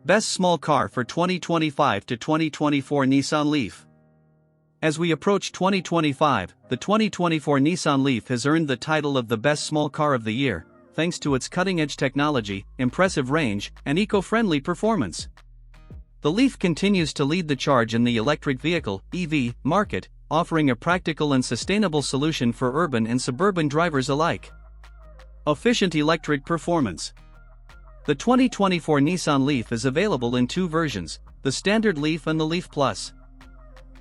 Best small car for 2025 to 2024 Nissan Leaf. As we approach 2025, the 2024 Nissan Leaf has earned the title of the best small car of the year, thanks to its cutting-edge technology, impressive range, and eco-friendly performance. The Leaf continues to lead the charge in the electric vehicle (EV) market, offering a practical and sustainable solution for urban and suburban drivers alike. Efficient electric performance. The 2024 Nissan Leaf is available in two versions, the Standard Leaf and the Leaf Plus.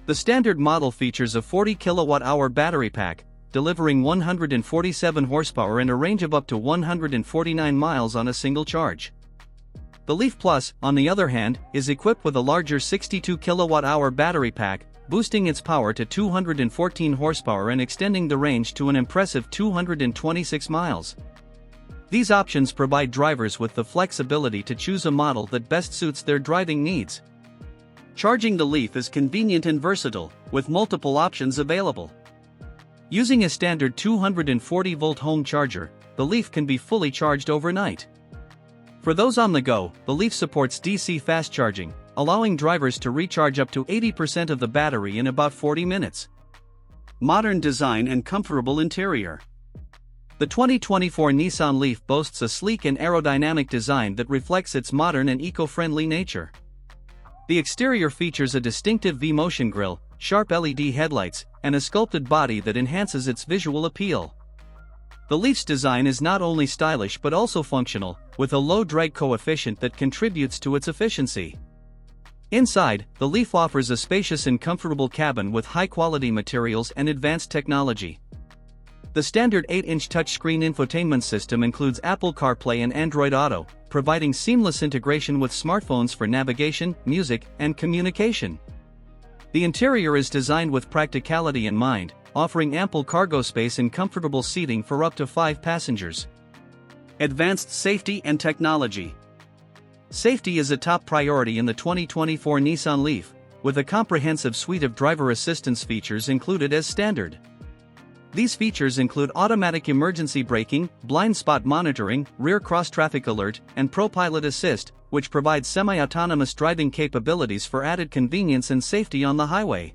The standard model features a 40 kWh battery pack, delivering 147 horsepower and a range of up to 149 miles on a single charge. The Leaf Plus, on the other hand, is equipped with a larger 62 kWh battery pack, boosting its power to 214 horsepower and extending the range to an impressive 226 miles. These options provide drivers with the flexibility to choose a model that best suits their driving needs. Charging the Leaf is convenient and versatile, with multiple options available. Using a standard 240-volt home charger, the Leaf can be fully charged overnight. For those on the go, the Leaf supports DC fast charging, allowing drivers to recharge up to 80% of the battery in about 40 minutes. Modern design and comfortable interior. The 2024 Nissan Leaf boasts a sleek and aerodynamic design that reflects its modern and eco-friendly nature. The exterior features a distinctive V-motion grille, sharp LED headlights, and a sculpted body that enhances its visual appeal. The Leaf's design is not only stylish but also functional, with a low drag coefficient that contributes to its efficiency. Inside, the Leaf offers a spacious and comfortable cabin with high-quality materials and advanced technology. The standard 8-inch touchscreen infotainment system includes Apple CarPlay and Android Auto, providing seamless integration with smartphones for navigation, music, and communication. The interior is designed with practicality in mind, offering ample cargo space and comfortable seating for up to 5 passengers. Advanced safety and technology. Safety is a top priority in the 2024 Nissan Leaf, with a comprehensive suite of driver assistance features included as standard. These features include automatic emergency braking, blind spot monitoring, rear cross-traffic alert, and ProPilot Assist, which provides semi-autonomous driving capabilities for added convenience and safety on the highway.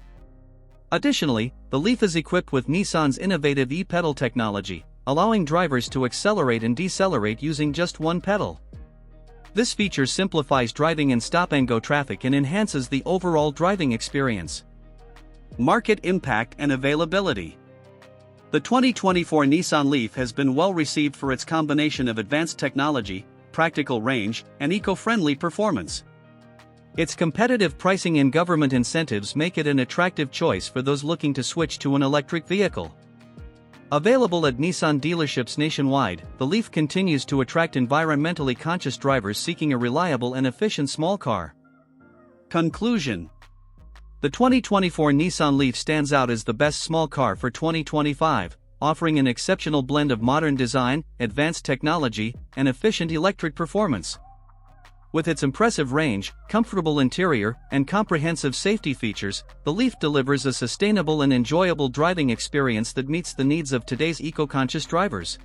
Additionally, the Leaf is equipped with Nissan's innovative e-pedal technology, allowing drivers to accelerate and decelerate using just one pedal. This feature simplifies driving in stop-and-go traffic and enhances the overall driving experience. Market impact and availability. The 2024 Nissan Leaf has been well received for its combination of advanced technology, practical range, and eco-friendly performance. Its competitive pricing and government incentives make it an attractive choice for those looking to switch to an electric vehicle. Available at Nissan dealerships nationwide, the Leaf continues to attract environmentally conscious drivers seeking a reliable and efficient small car. Conclusion. The 2024 Nissan Leaf stands out as the best small car for 2025, offering an exceptional blend of modern design, advanced technology, and efficient electric performance. With its impressive range, comfortable interior, and comprehensive safety features, the Leaf delivers a sustainable and enjoyable driving experience that meets the needs of today's eco-conscious drivers.